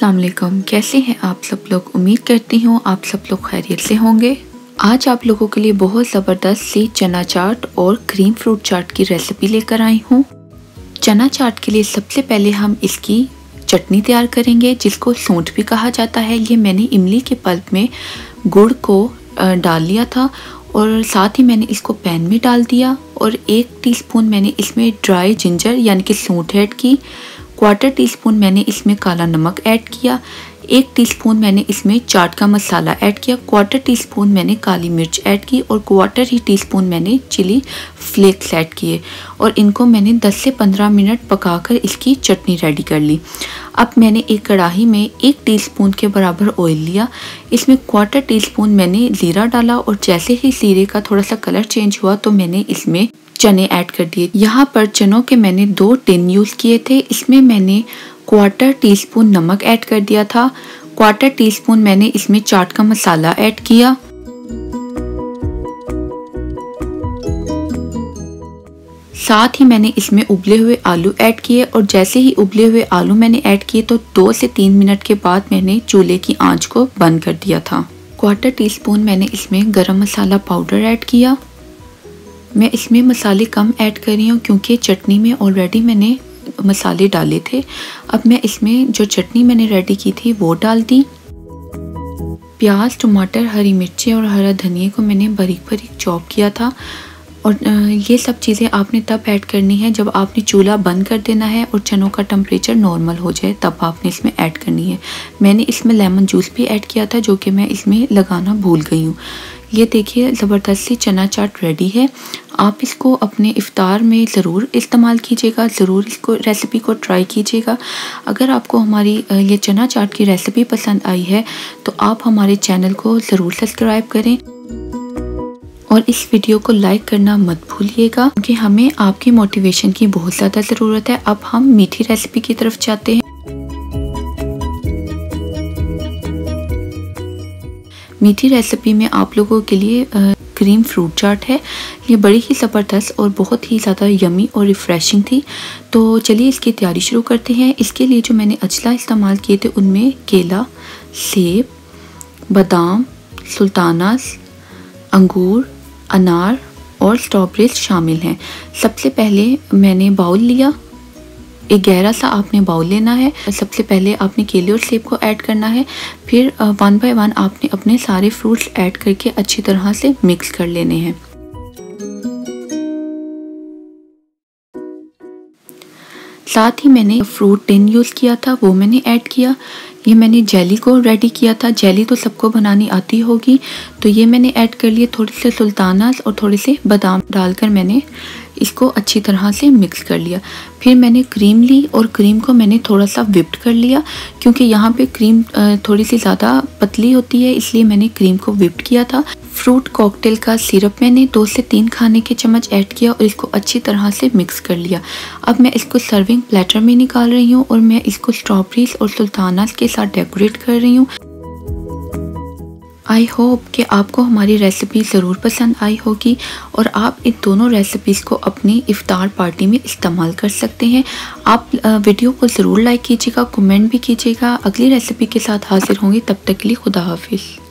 अस्सलाम वालेकुम। कैसे हैं आप सब लोग? उम्मीद करती हूँ आप सब लोग खैरियत से होंगे। आज आप लोगों के लिए बहुत ज़बरदस्त सी चना चाट और क्रीम फ्रूट चाट की रेसिपी लेकर आई हूँ। चना चाट के लिए सबसे पहले हम इसकी चटनी तैयार करेंगे, जिसको सौंठ भी कहा जाता है। ये मैंने इमली के पल्प में गुड़ को डाल लिया था और साथ ही मैंने इसको पैन में डाल दिया और 1 टीस्पून मैंने इसमें ड्राई जिंजर यानी कि सौंठ ऐड की। 1/4 टीस्पून मैंने इसमें काला नमक ऐड किया। 1 टीस्पून मैंने इसमें चाट का मसाला ऐड किया। 1/4 टीस्पून मैंने काली मिर्च ऐड की और 1/4 ही टीस्पून मैंने चिली फ्लेक्स ऐड किए और इनको मैंने 10 से 15 मिनट पकाकर इसकी चटनी रेडी कर ली। अब मैंने एक कढ़ाई में 1 टीस्पून के बराबर ऑयल लिया। इसमें 1/4 टीस्पून मैंने ज़ीरा डाला और जैसे ही ज़ीरे का थोड़ा सा कलर चेंज हुआ तो मैंने इसमें चने ऐड कर दिए। यहाँ पर चनों के मैंने 2 टिन यूज़ किए थे। इसमें मैंने 1/4 टीस्पून नमक ऐड कर दिया था। 1/4 टीस्पून मैंने इसमें चाट का मसाला ऐड किया। साथ ही मैंने इसमें उबले हुए आलू ऐड किए और जैसे ही उबले हुए आलू मैंने ऐड किए तो 2 से 3 मिनट के बाद मैंने चूल्हे की आंच को बंद कर दिया था। 1/4 टीस्पून मैंने इसमें गरम मसाला पाउडर ऐड किया। मैं इसमें मसाले कम ऐड कर रही हूँ क्योंकि चटनी में ऑलरेडी मैंने मसाले डाले थे। अब मैं इसमें जो चटनी मैंने रेडी की थी वो डाल दी। प्याज, टमाटर, हरी मिर्ची और हरा धनिया को मैंने बारीक बारीक चॉप किया था और ये सब चीज़ें आपने तब ऐड करनी है जब आपने चूल्हा बंद कर देना है और चनों का टेम्परेचर नॉर्मल हो जाए, तब आपने इसमें ऐड करनी है। मैंने इसमें लेमन जूस भी ऐड किया था जो कि मैं इसमें लगाना भूल गई हूँ। ये देखिए ज़बरदस्त सी चना चाट रेडी है। आप इसको अपने इफ्तार में ज़रूर इस्तेमाल कीजिएगा, ज़रूर इसको रेसिपी को ट्राई कीजिएगा। अगर आपको हमारी ये चना चाट की रेसिपी पसंद आई है तो आप हमारे चैनल को ज़रूर सब्सक्राइब करें और इस वीडियो को लाइक करना मत भूलिएगा क्योंकि हमें आपकी मोटिवेशन की बहुत ज़्यादा ज़रूरत है। अब हम मीठी रेसिपी की तरफ जाते हैं। मीठी रेसिपी में आप लोगों के लिए क्रीम फ्रूट चाट है। ये बड़ी ही ज़बरदस्त और बहुत ही ज़्यादा यमी और रिफ़्रेशिंग थी। तो चलिए इसकी तैयारी शुरू करते हैं। इसके लिए जो मैंने अजला इस्तेमाल किए थे उनमें केला, सेब, बादाम, सुल्तानास, अंगूर, अनार और स्ट्रॉबेरीज शामिल हैं। सबसे पहले मैंने बाउल लिया। एक गहरा सा आपने बाउल लेना है। सबसे पहले आपने केले और सेब को ऐड करना है, फिर 1 बाय 1 आपने अपने सारे फ्रूट्स ऐड करके अच्छी तरह से मिक्स कर लेने हैं। साथ ही मैंने फ्रूट टिन यूज़ किया था वो मैंने ऐड किया। ये मैंने जेली को रेडी किया था। जेली तो सबको बनानी आती होगी, तो ये मैंने ऐड कर लिए। थोड़े से सुल्तानास और थोड़े से बादाम डालकर मैंने इसको अच्छी तरह से मिक्स कर लिया। फिर मैंने क्रीम ली और क्रीम को मैंने थोड़ा सा विप्ड कर लिया क्योंकि यहाँ पे क्रीम थोड़ी सी ज़्यादा पतली होती है, इसलिए मैंने क्रीम को विप्ड किया था। फ्रूट कॉकटेल का सिरप मैंने 2 से 3 खाने के चम्मच ऐड किया और इसको अच्छी तरह से मिक्स कर लिया। अब मैं इसको सर्विंग प्लेटर में निकाल रही हूँ और मैं इसको स्ट्रॉबेरीज और सुल्तानास के साथ डेकोरेट कर रही हूँ। आई होप कि आपको हमारी रेसिपी ज़रूर पसंद आई होगी और आप इन दोनों रेसिपीज़ को अपनी इफ्तार पार्टी में इस्तेमाल कर सकते हैं। आप वीडियो को ज़रूर लाइक कीजिएगा, कमेंट भी कीजिएगा। अगली रेसिपी के साथ हाजिर होंगी, तब तक के लिए खुदा हाफिज़।